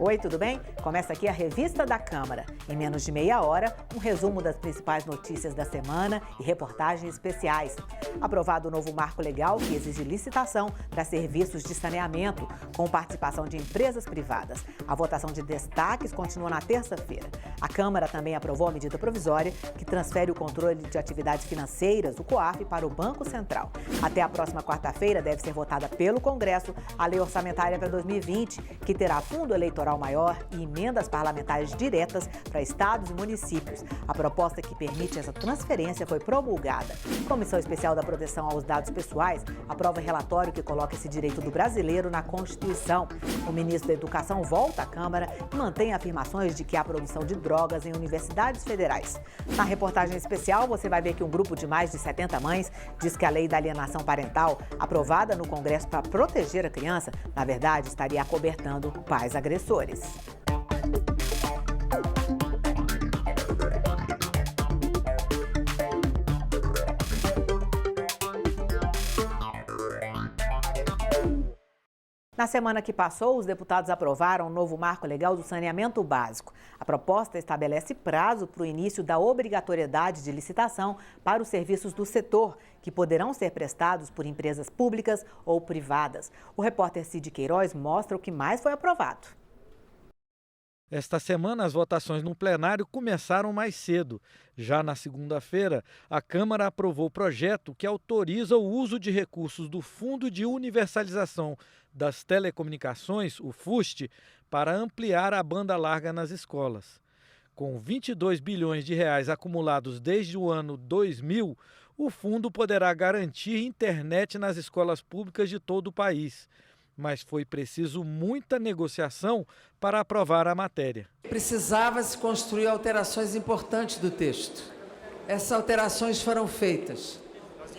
Oi, tudo bem? Começa aqui a Revista da Câmara. Em menos de meia hora, um resumo das principais notícias da semana e reportagens especiais. Aprovado o novo marco legal que exige licitação para serviços de saneamento, com participação de empresas privadas. A votação de destaques continua na terça-feira. A Câmara também aprovou a medida provisória que transfere o controle de atividades financeiras, o COAF, para o Banco Central. Até a próxima quarta-feira deve ser votada pelo Congresso a Lei Orçamentária para 2020, que terá fundo eleitoral maior e emendas parlamentares diretas para estados e municípios. A proposta que permite essa transferência foi promulgada. A Comissão Especial da Proteção aos Dados Pessoais aprova relatório que coloca esse direito do brasileiro na Constituição. O ministro da Educação volta à Câmara e mantém afirmações de que há produção de drogas em universidades federais. Na reportagem especial, você vai ver que um grupo de mais de 70 mães diz que a lei da alienação parental, aprovada no Congresso para proteger a criança, na verdade, estaria acobertando pais agressores. Na semana que passou, os deputados aprovaram o novo marco legal do saneamento básico. A proposta estabelece prazo para o início da obrigatoriedade de licitação para os serviços do setor, que poderão ser prestados por empresas públicas ou privadas. O repórter Cid Queiroz mostra o que mais foi aprovado. Esta semana, as votações no plenário começaram mais cedo. Já na segunda-feira, a Câmara aprovou o projeto que autoriza o uso de recursos do Fundo de Universalização das Telecomunicações, o FUST, para ampliar a banda larga nas escolas. Com 22 bilhões de reais acumulados desde o ano 2000, o fundo poderá garantir internet nas escolas públicas de todo o país. Mas foi preciso muita negociação para aprovar a matéria. Precisava-se construir alterações importantes do texto. Essas alterações foram feitas.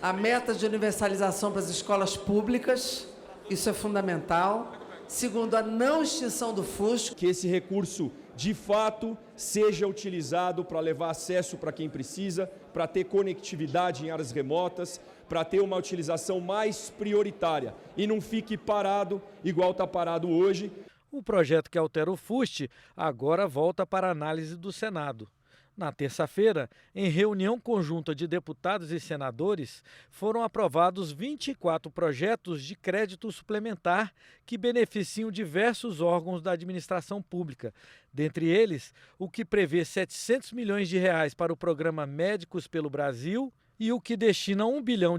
A meta de universalização para as escolas públicas, isso é fundamental. Segundo, a não extinção do FUST. Que esse recurso, de fato, seja utilizado para levar acesso para quem precisa, para ter conectividade em áreas remotas, para ter uma utilização mais prioritária e não fique parado igual está parado hoje. O projeto que altera o FUST agora volta para análise do Senado. Na terça-feira, em reunião conjunta de deputados e senadores, foram aprovados 24 projetos de crédito suplementar que beneficiam diversos órgãos da administração pública. Dentre eles, o que prevê 700 milhões de reais para o programa Médicos pelo Brasil e o que destina R$1 bilhão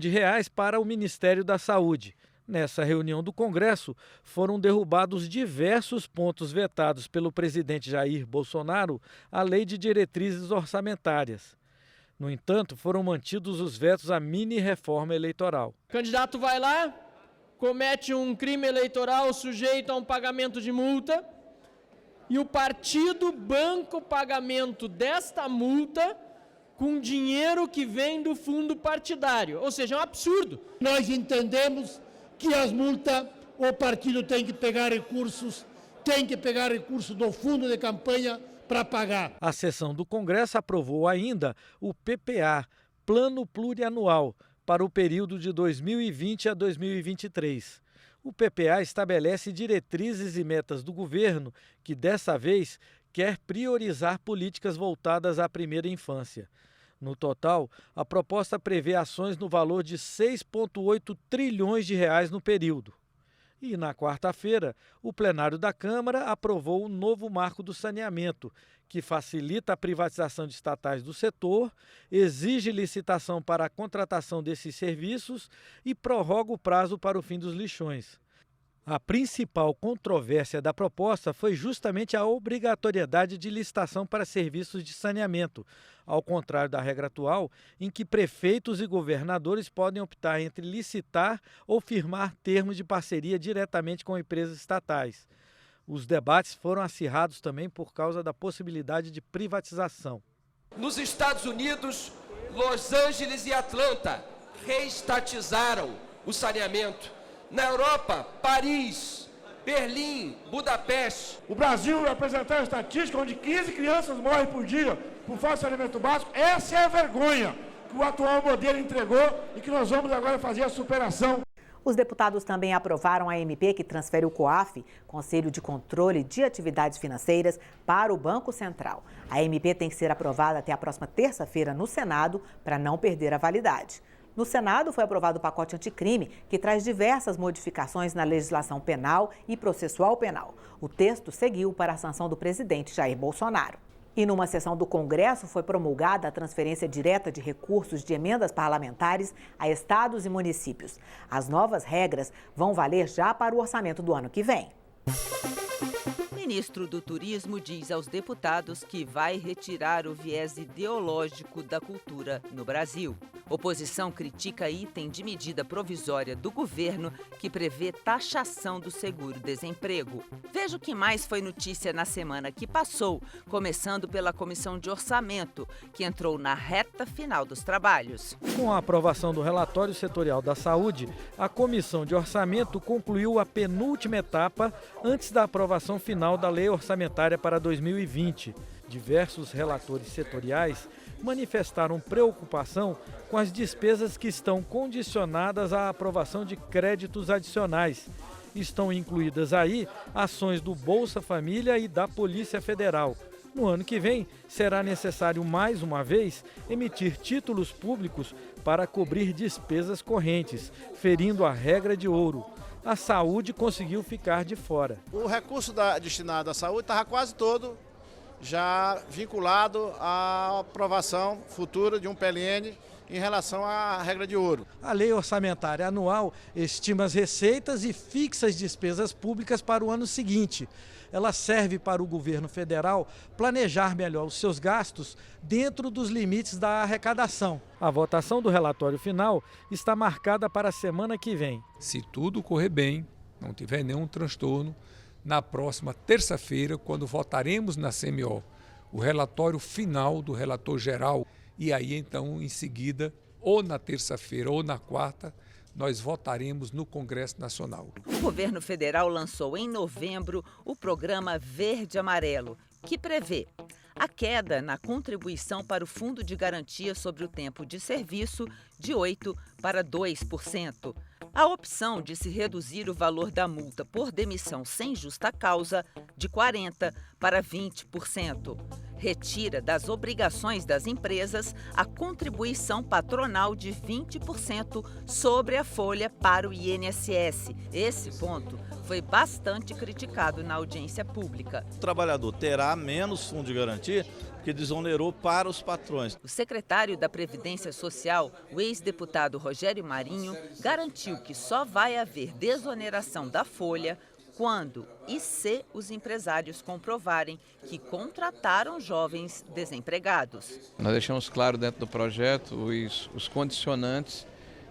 para o Ministério da Saúde. Nessa reunião do Congresso, foram derrubados diversos pontos vetados pelo presidente Jair Bolsonaro à Lei de Diretrizes Orçamentárias. No entanto, foram mantidos os vetos à mini-reforma eleitoral. O candidato vai lá, comete um crime eleitoral sujeito a um pagamento de multa e o partido banca o pagamento desta multa com dinheiro que vem do fundo partidário. Ou seja, é um absurdo. Nós entendemos que as multas, o partido tem que pegar recursos do fundo de campanha para pagar. A sessão do Congresso aprovou ainda o PPA, Plano Plurianual, para o período de 2020 a 2023. O PPA estabelece diretrizes e metas do governo que, dessa vez, quer priorizar políticas voltadas à primeira infância. No total, a proposta prevê ações no valor de 6,8 trilhões de reais no período. E na quarta-feira, o plenário da Câmara aprovou o novo marco do saneamento, que facilita a privatização de estatais do setor, exige licitação para a contratação desses serviços e prorroga o prazo para o fim dos lixões. A principal controvérsia da proposta foi justamente a obrigatoriedade de licitação para serviços de saneamento, ao contrário da regra atual, em que prefeitos e governadores podem optar entre licitar ou firmar termos de parceria diretamente com empresas estatais. Os debates foram acirrados também por causa da possibilidade de privatização. Nos Estados Unidos, Los Angeles e Atlanta reestatizaram o saneamento. Na Europa, Paris, Berlim, Budapeste. O Brasil apresentou uma estatística onde 15 crianças morrem por dia por falta de saneamento básico. Essa é a vergonha que o atual modelo entregou e que nós vamos agora fazer a superação. Os deputados também aprovaram a MP que transfere o COAF, Conselho de Controle de Atividades Financeiras, para o Banco Central. A MP tem que ser aprovada até a próxima terça-feira no Senado para não perder a validade. No Senado foi aprovado o pacote anticrime, que traz diversas modificações na legislação penal e processual penal. O texto seguiu para a sanção do presidente Jair Bolsonaro. E numa sessão do Congresso foi promulgada a transferência direta de recursos de emendas parlamentares a estados e municípios. As novas regras vão valer já para o orçamento do ano que vem. O ministro do Turismo diz aos deputados que vai retirar o viés ideológico da cultura no Brasil. Oposição critica item de medida provisória do governo que prevê taxação do seguro-desemprego. Veja o que mais foi notícia na semana que passou, começando pela Comissão de Orçamento, que entrou na reta final dos trabalhos. Com a aprovação do relatório setorial da saúde, a Comissão de Orçamento concluiu a penúltima etapa antes da aprovação final da Lei Orçamentária para 2020. Diversos relatores setoriais manifestaram preocupação com as despesas que estão condicionadas à aprovação de créditos adicionais. Estão incluídas aí ações do Bolsa Família e da Polícia Federal. No ano que vem, será necessário mais uma vez emitir títulos públicos para cobrir despesas correntes, ferindo a regra de ouro. A saúde conseguiu ficar de fora. O recurso destinado à saúde estava quase todo já vinculado à aprovação futura de um PLN em relação à regra de ouro. A lei orçamentária anual estima as receitas e fixa as despesas públicas para o ano seguinte. Ela serve para o governo federal planejar melhor os seus gastos dentro dos limites da arrecadação. A votação do relatório final está marcada para a semana que vem. Se tudo correr bem, não tiver nenhum transtorno, na próxima terça-feira, quando votaremos na CMO o relatório final do relator geral, e aí então em seguida, ou na terça-feira ou na quarta, nós votaremos no Congresso Nacional. O governo federal lançou em novembro o programa Verde Amarelo, que prevê a queda na contribuição para o Fundo de Garantia sobre o Tempo de Serviço de 8% para 2%. A opção de se reduzir o valor da multa por demissão sem justa causa de 40% para 20%. Retira das obrigações das empresas a contribuição patronal de 20% sobre a folha para o INSS. Esse ponto foi bastante criticado na audiência pública. O trabalhador terá menos fundo de garantia que desonerou para os patrões. O secretário da Previdência Social, o ex-deputado Rogério Marinho, garantiu que só vai haver desoneração da folha quando e se os empresários comprovarem que contrataram jovens desempregados. Nós deixamos claro dentro do projeto os condicionantes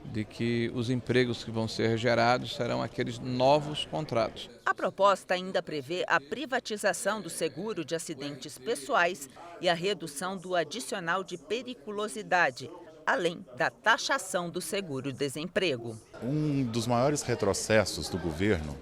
de que os empregos que vão ser gerados serão aqueles novos contratos. A proposta ainda prevê a privatização do seguro de acidentes pessoais e a redução do adicional de periculosidade, além da taxação do seguro-desemprego. Um dos maiores retrocessos do governo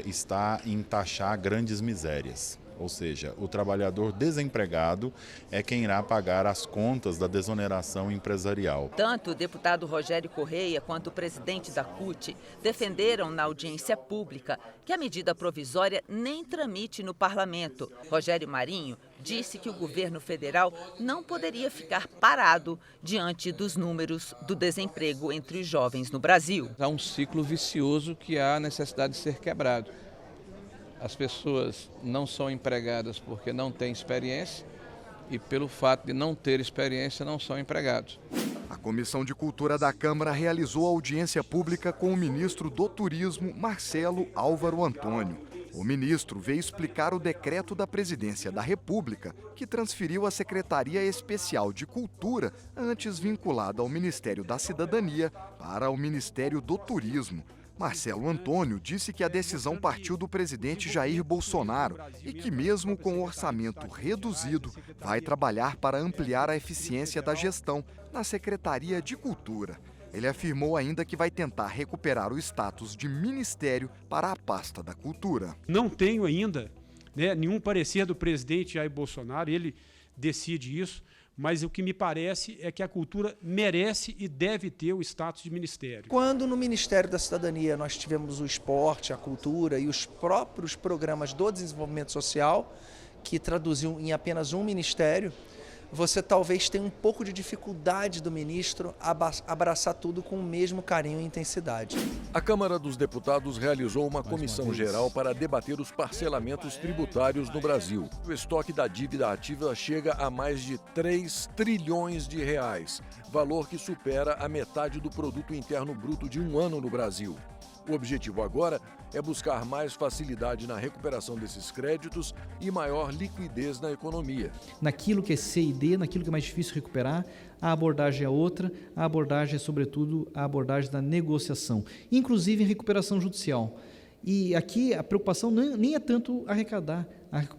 está em taxar grandes misérias. Ou seja, o trabalhador desempregado é quem irá pagar as contas da desoneração empresarial. Tanto o deputado Rogério Correia quanto o presidente da CUT defenderam na audiência pública que a medida provisória nem tramite no parlamento. Rogério Marinho disse que o governo federal não poderia ficar parado diante dos números do desemprego entre os jovens no Brasil. Há um ciclo vicioso que há necessidade de ser quebrado. As pessoas não são empregadas porque não têm experiência e, pelo fato de não ter experiência, não são empregados. A Comissão de Cultura da Câmara realizou audiência pública com o ministro do Turismo, Marcelo Álvaro Antônio. O ministro veio explicar o decreto da Presidência da República, que transferiu a Secretaria Especial de Cultura, antes vinculada ao Ministério da Cidadania, para o Ministério do Turismo. Marcelo Antônio disse que a decisão partiu do presidente Jair Bolsonaro e que, mesmo com o orçamento reduzido, vai trabalhar para ampliar a eficiência da gestão na Secretaria de Cultura. Ele afirmou ainda que vai tentar recuperar o status de ministério para a pasta da cultura. Não tenho ainda nenhum parecer do presidente Jair Bolsonaro, ele decide isso, mas o que me parece é que a cultura merece e deve ter o status de ministério. Quando no Ministério da Cidadania nós tivemos o esporte, a cultura e os próprios programas do desenvolvimento social, que traduziam em apenas um ministério, você talvez tenha um pouco de dificuldade do ministro abraçar tudo com o mesmo carinho e intensidade. A Câmara dos Deputados realizou uma comissão geral para debater os parcelamentos tributários no Brasil. O estoque da dívida ativa chega a mais de 3 trilhões de reais, valor que supera a metade do produto interno bruto de um ano no Brasil. O objetivo agora é buscar mais facilidade na recuperação desses créditos e maior liquidez na economia. Naquilo que é C&D, naquilo que é mais difícil recuperar, a abordagem é outra, a abordagem é, sobretudo, a abordagem da negociação, inclusive em recuperação judicial. E aqui a preocupação nem é tanto arrecadar,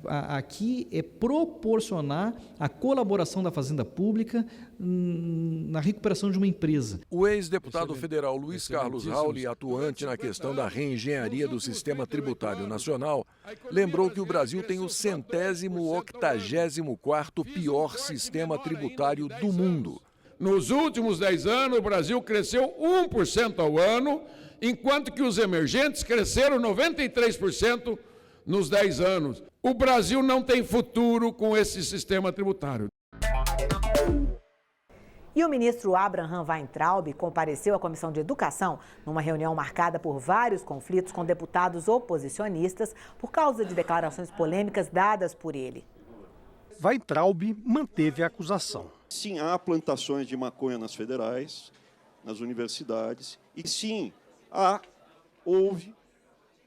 aqui é proporcionar a colaboração da Fazenda Pública na recuperação de uma empresa. O ex-deputado federal Luiz Carlos Rauli, atuante na questão da reengenharia do sistema tributário nacional, lembrou que o Brasil tem o 184º pior sistema tributário do mundo. Nos últimos 10 anos, o Brasil cresceu 1% ao ano, enquanto que os emergentes cresceram 93% nos 10 anos. O Brasil não tem futuro com esse sistema tributário. E o ministro Abraham Weintraub compareceu à Comissão de Educação numa reunião marcada por vários conflitos com deputados oposicionistas por causa de declarações polêmicas dadas por ele. Weintraub manteve a acusação. Sim, há plantações de maconha nas federais, nas universidades, e sim, houve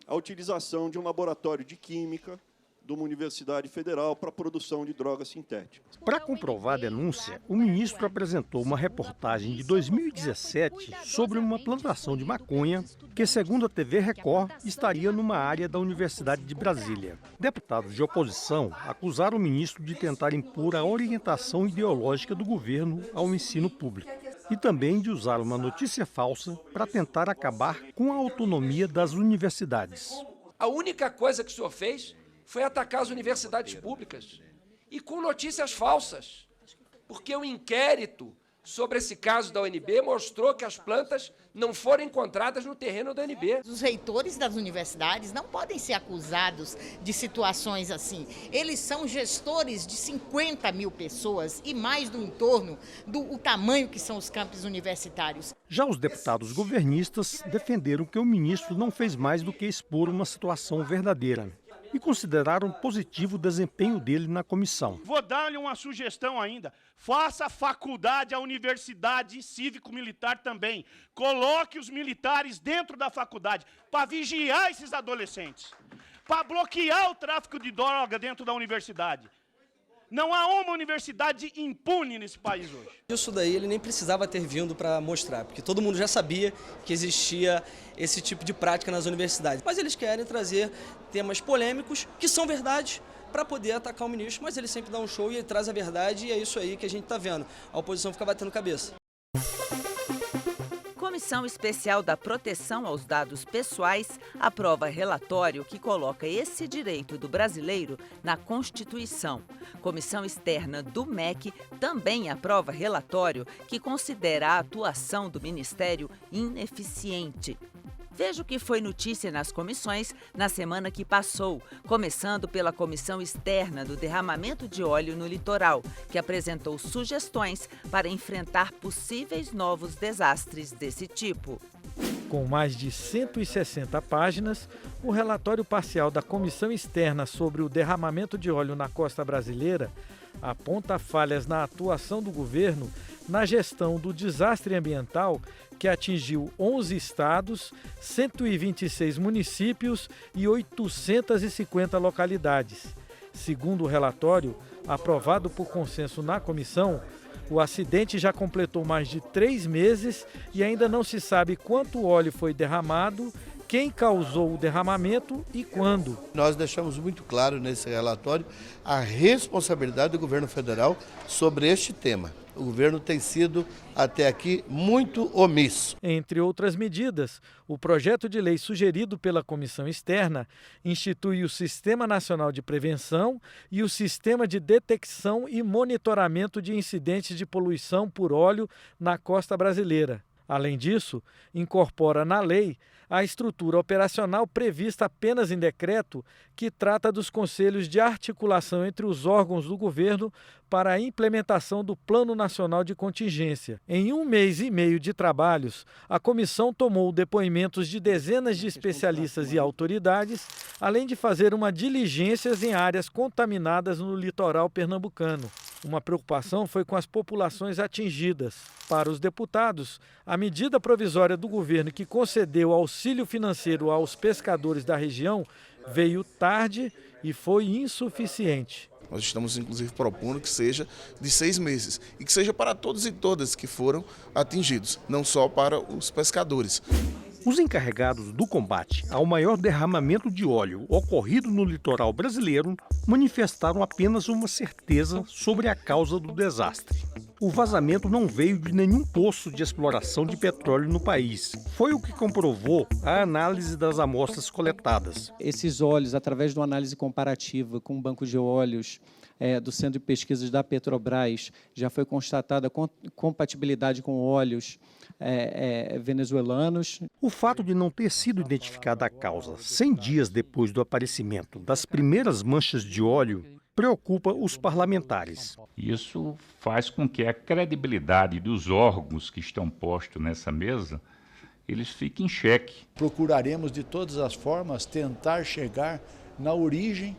a utilização de um laboratório de química de uma universidade federal para a produção de drogas sintéticas. Para comprovar a denúncia, o ministro apresentou uma reportagem de 2017 sobre uma plantação de maconha que, segundo a TV Record, estaria numa área da Universidade de Brasília. Deputados de oposição acusaram o ministro de tentar impor a orientação ideológica do governo ao ensino público e também de usar uma notícia falsa para tentar acabar com a autonomia das universidades. A única coisa que o senhor fez foi atacar as universidades públicas e com notícias falsas, porque o inquérito sobre esse caso da UNB mostrou que as plantas não foram encontradas no terreno da UNB. Os reitores das universidades não podem ser acusados de situações assim. Eles são gestores de 50 mil pessoas e mais do entorno do tamanho que são os campos universitários. Já os deputados governistas defenderam que o ministro não fez mais do que expor uma situação verdadeira e consideraram positivo o desempenho dele na comissão. Vou dar-lhe uma sugestão ainda. Faça faculdade à Universidade Cívico-Militar também. Coloque os militares dentro da faculdade para vigiar esses adolescentes, para bloquear o tráfico de droga dentro da universidade. Não há uma universidade impune nesse país hoje. Isso daí ele nem precisava ter vindo para mostrar, porque todo mundo já sabia que existia esse tipo de prática nas universidades. Mas eles querem trazer temas polêmicos, que são verdade, para poder atacar o ministro, mas ele sempre dá um show e ele traz a verdade, e é isso aí que a gente está vendo. A oposição fica batendo cabeça. Comissão Especial da Proteção aos Dados Pessoais aprova relatório que coloca esse direito do brasileiro na Constituição. Comissão Externa do MEC também aprova relatório que considera a atuação do Ministério ineficiente. Veja o que foi notícia nas comissões na semana que passou, começando pela Comissão Externa do Derramamento de Óleo no Litoral, que apresentou sugestões para enfrentar possíveis novos desastres desse tipo. Com mais de 160 páginas, o relatório parcial da Comissão Externa sobre o derramamento de óleo na costa brasileira aponta falhas na atuação do governo na gestão do desastre ambiental que atingiu 11 estados, 126 municípios e 850 localidades. Segundo o relatório, aprovado por consenso na comissão, o acidente já completou mais de 3 meses e ainda não se sabe quanto óleo foi derramado quem causou o derramamento e quando. Nós deixamos muito claro nesse relatório a responsabilidade do governo federal sobre este tema. O governo tem sido, até aqui, muito omisso. Entre outras medidas, o projeto de lei sugerido pela comissão externa institui o Sistema Nacional de Prevenção e o Sistema de Detecção e Monitoramento de Incidentes de Poluição por Óleo na costa brasileira. Além disso, incorpora na lei a estrutura operacional prevista apenas em decreto, que trata dos conselhos de articulação entre os órgãos do governo para a implementação do Plano Nacional de Contingência. Em 1 mês e meio de trabalhos, a comissão tomou depoimentos de dezenas de especialistas e autoridades, além de fazer uma diligências em áreas contaminadas no litoral pernambucano. Uma preocupação foi com as populações atingidas. Para os deputados, a medida provisória do governo que concedeu auxílio financeiro aos pescadores da região veio tarde e foi insuficiente. Nós estamos, inclusive, propondo que seja de 6 meses e que seja para todos e todas que foram atingidos, não só para os pescadores. Os encarregados do combate ao maior derramamento de óleo ocorrido no litoral brasileiro manifestaram apenas uma certeza sobre a causa do desastre. O vazamento não veio de nenhum poço de exploração de petróleo no país. Foi o que comprovou a análise das amostras coletadas. Esses óleos, através de uma análise comparativa com o banco de óleos do Centro de Pesquisas da Petrobras, já foi constatada compatibilidade com óleos venezuelanos. O fato de não ter sido identificada a causa 100 dias depois do aparecimento das primeiras manchas de óleo preocupa os parlamentares. Isso faz com que a credibilidade dos órgãos que estão postos nessa mesa, eles fiquem em xeque. Procuraremos de todas as formas tentar chegar na origem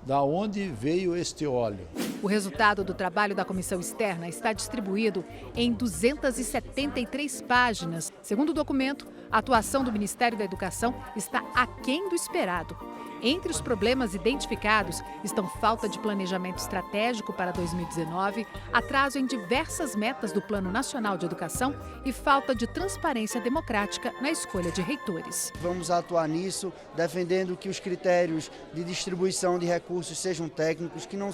da onde veio este óleo. O resultado do trabalho da comissão externa está distribuído em 273 páginas. Segundo o documento, a atuação do Ministério da Educação está aquém do esperado. Entre os problemas identificados estão falta de planejamento estratégico para 2019, atraso em diversas metas do Plano Nacional de Educação e falta de transparência democrática na escolha de reitores. Vamos atuar nisso, defendendo que os critérios de distribuição de recursos sejam técnicos, que não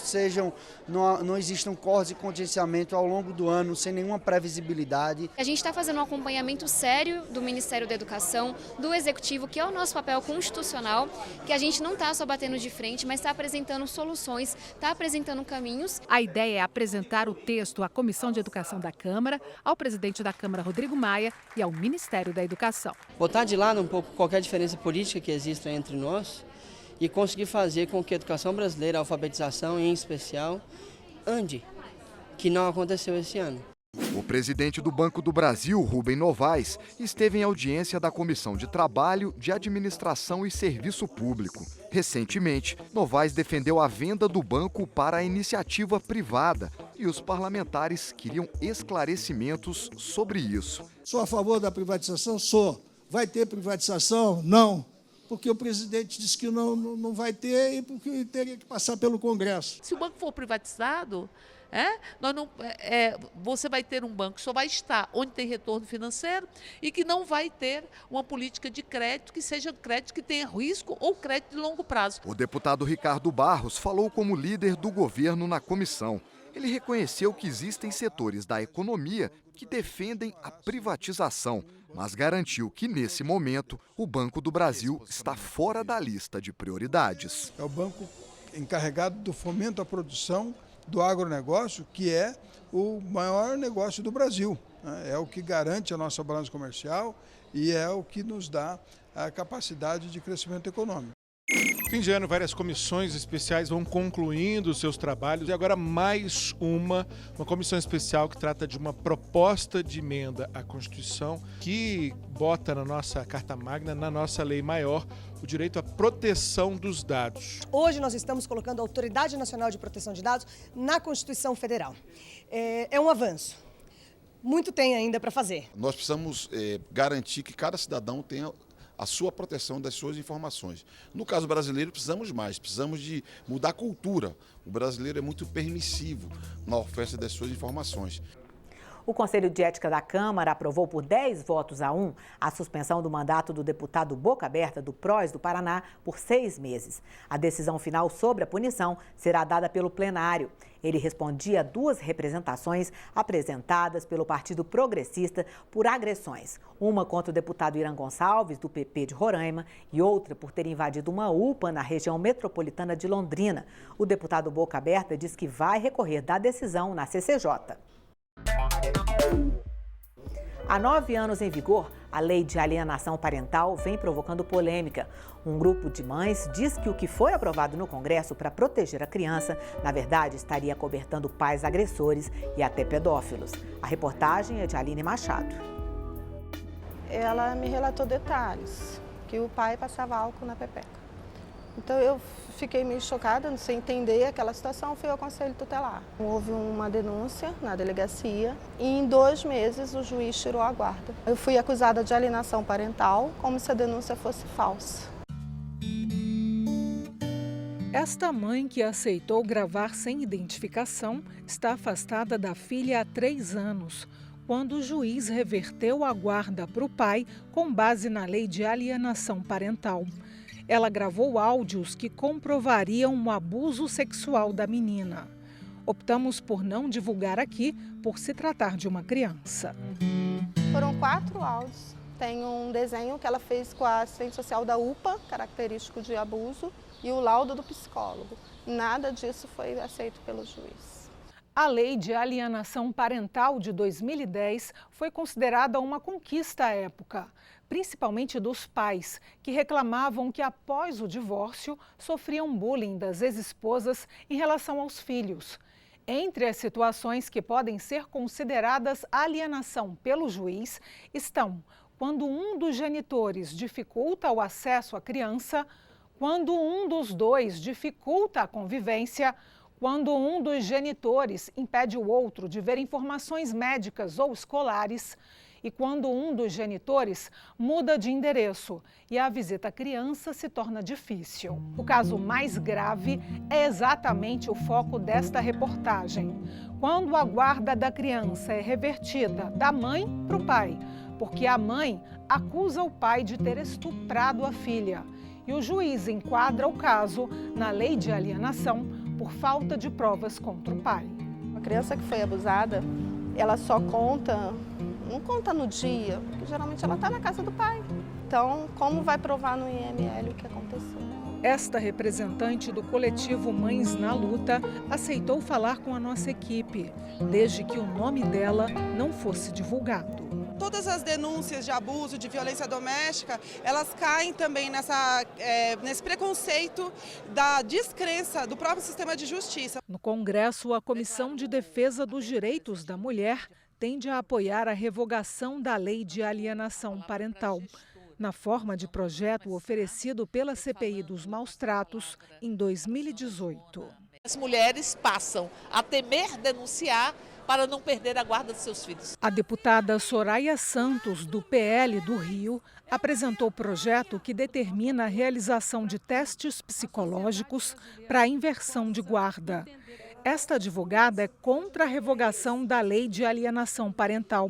existam cortes e contingenciamento ao longo do ano sem nenhuma previsibilidade. A gente está fazendo um acompanhamento sério do Ministério da Educação, do Executivo, que é o nosso papel constitucional, que a gente não está só batendo de frente, mas está apresentando soluções, está apresentando caminhos. A ideia é apresentar o texto à Comissão de Educação da Câmara, ao presidente da Câmara, Rodrigo Maia, e ao Ministério da Educação. Botar de lado um pouco qualquer diferença política que exista entre nós e conseguir fazer com que a educação brasileira, a alfabetização em especial, ande, que não aconteceu esse ano. O presidente do Banco do Brasil, Rubem Novaes, esteve em audiência da Comissão de Trabalho, de Administração e Serviço Público. Recentemente, Novaes defendeu a venda do banco para a iniciativa privada e os parlamentares queriam esclarecimentos sobre isso. Sou a favor da privatização? Sou. Vai ter privatização? Não. Porque o presidente disse que não vai ter e porque teria que passar pelo Congresso. Se o banco for privatizado, você vai ter um banco que só vai estar onde tem retorno financeiro e que não vai ter uma política de crédito que seja crédito que tenha risco ou crédito de longo prazo. O deputado Ricardo Barros falou como líder do governo na comissão. Ele reconheceu que existem setores da economia que defendem a privatização, mas garantiu que, nesse momento, o Banco do Brasil está fora da lista de prioridades. É o banco encarregado do fomento à produção do agronegócio, que é o maior negócio do Brasil. É o que garante a nossa balança comercial e é o que nos dá a capacidade de crescimento econômico. Fim de ano, várias comissões especiais vão concluindo os seus trabalhos e agora mais uma comissão especial que trata de uma proposta de emenda à Constituição que bota na nossa Carta Magna, na nossa lei maior, o direito à proteção dos dados. Hoje nós estamos colocando a Autoridade Nacional de Proteção de Dados na Constituição Federal. É um avanço. Muito tem ainda para fazer. Nós precisamos garantir que cada cidadão tenha a sua proteção das suas informações. No caso brasileiro, precisamos mais, precisamos de mudar a cultura. O brasileiro é muito permissivo na oferta das suas informações. O Conselho de Ética da Câmara aprovou por 10 votos a 1 a suspensão do mandato do deputado Boca Aberta do PROS do Paraná por 6 meses. A decisão final sobre a punição será dada pelo plenário. Ele respondia a 2 representações apresentadas pelo Partido Progressista por agressões. Uma contra o deputado Irã Gonçalves, do PP de Roraima, e outra por ter invadido uma UPA na região metropolitana de Londrina. O deputado Boca Aberta diz que vai recorrer da decisão na CCJ. Há 9 anos em vigor, a lei de alienação parental vem provocando polêmica. Um grupo de mães diz que o que foi aprovado no Congresso para proteger a criança, na verdade, estaria acobertando pais agressores e até pedófilos. A reportagem é de Aline Machado. Ela me relatou detalhes, que o pai passava álcool na pepeca. Então eu fiquei meio chocada, não sei entender aquela situação, fui ao Conselho Tutelar. Houve uma denúncia na delegacia e em 2 meses o juiz tirou a guarda. Eu fui acusada de alienação parental, como se a denúncia fosse falsa. Esta mãe, que aceitou gravar sem identificação, está afastada da filha há 3 anos, quando o juiz reverteu a guarda para o pai com base na lei de alienação parental. Ela gravou áudios que comprovariam o abuso sexual da menina. Optamos por não divulgar aqui, por se tratar de uma criança. Foram 4 áudios. Tem um desenho que ela fez com a assistente social da UPA, característico de abuso, e o laudo do psicólogo. Nada disso foi aceito pelo juiz. A Lei de Alienação Parental de 2010 foi considerada uma conquista à época, principalmente dos pais, que reclamavam que após o divórcio sofriam bullying das ex-esposas em relação aos filhos. Entre as situações que podem ser consideradas alienação pelo juiz estão quando um dos genitores dificulta o acesso à criança, quando um dos 2 dificulta a convivência, quando um dos genitores impede o outro de ver informações médicas ou escolares e quando um dos genitores muda de endereço e a visita à criança se torna difícil. O caso mais grave é exatamente o foco desta reportagem. Quando a guarda da criança é revertida da mãe para o pai, porque a mãe acusa o pai de ter estuprado a filha. E o juiz enquadra o caso na lei de alienação por falta de provas contra o pai. A criança que foi abusada, ela só não conta no dia, porque geralmente ela está na casa do pai. Então, como vai provar no IML o que aconteceu? Esta representante do coletivo Mães na Luta aceitou falar com a nossa equipe, desde que o nome dela não fosse divulgado. Todas as denúncias de abuso, de violência doméstica, elas caem também nesse preconceito da descrença do próprio sistema de justiça. No Congresso, a Comissão de Defesa dos Direitos da Mulher tende a apoiar a revogação da Lei de Alienação Parental, na forma de projeto oferecido pela CPI dos Maus Tratos em 2018. As mulheres passam a temer denunciar para não perder a guarda de seus filhos. A deputada Soraya Santos, do PL do Rio, apresentou o projeto que determina a realização de testes psicológicos para a inversão de guarda. Esta advogada é contra a revogação da Lei de Alienação Parental,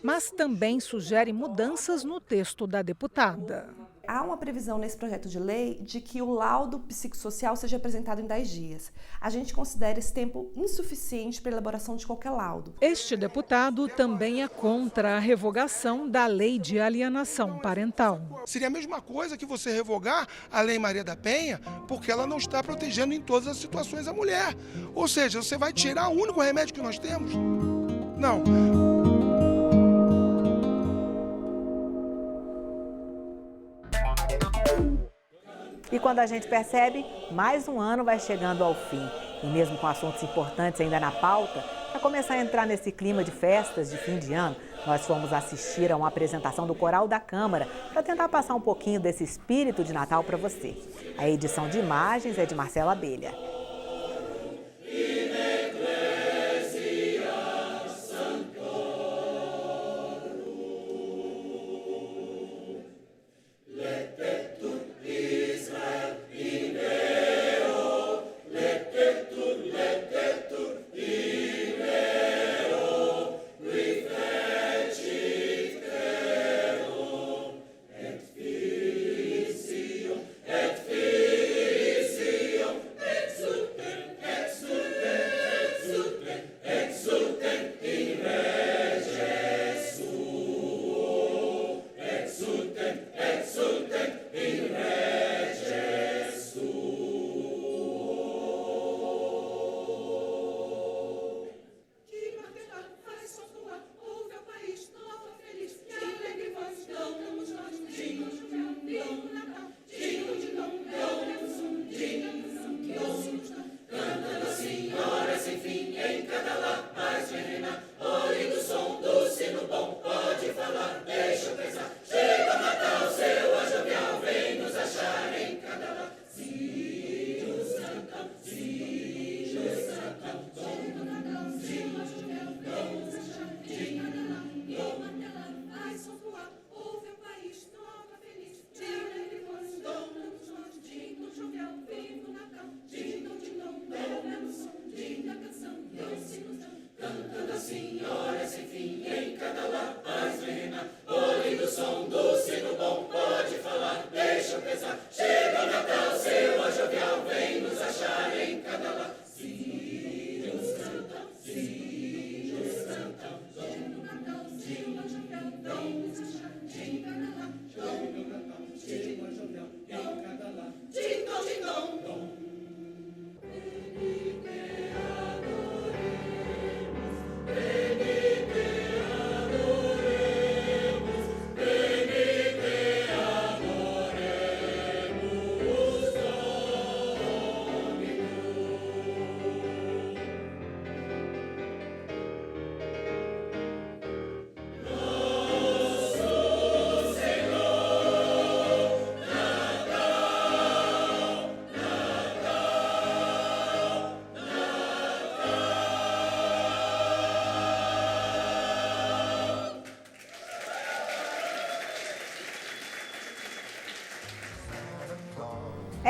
mas também sugere mudanças no texto da deputada. Há uma previsão nesse projeto de lei de que o laudo psicossocial seja apresentado em 10 dias. A gente considera esse tempo insuficiente para a elaboração de qualquer laudo. Este deputado também é contra a revogação da Lei de Alienação Parental. Seria a mesma coisa que você revogar a Lei Maria da Penha, porque ela não está protegendo em todas as situações a mulher. Ou seja, você vai tirar o único remédio que nós temos? Não. E quando a gente percebe, mais um ano vai chegando ao fim. E mesmo com assuntos importantes ainda na pauta, para começar a entrar nesse clima de festas de fim de ano, nós fomos assistir a uma apresentação do Coral da Câmara para tentar passar um pouquinho desse espírito de Natal para você. A edição de imagens é de Marcela Abelha.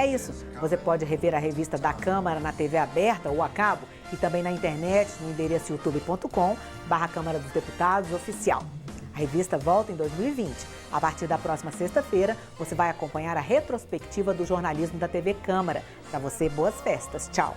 É isso, você pode rever a revista da Câmara na TV aberta ou a cabo e também na internet no endereço youtube.com/Câmara dos Deputados Oficial. A revista volta em 2020. A partir da próxima sexta-feira, você vai acompanhar a retrospectiva do jornalismo da TV Câmara. Para você, boas festas. Tchau.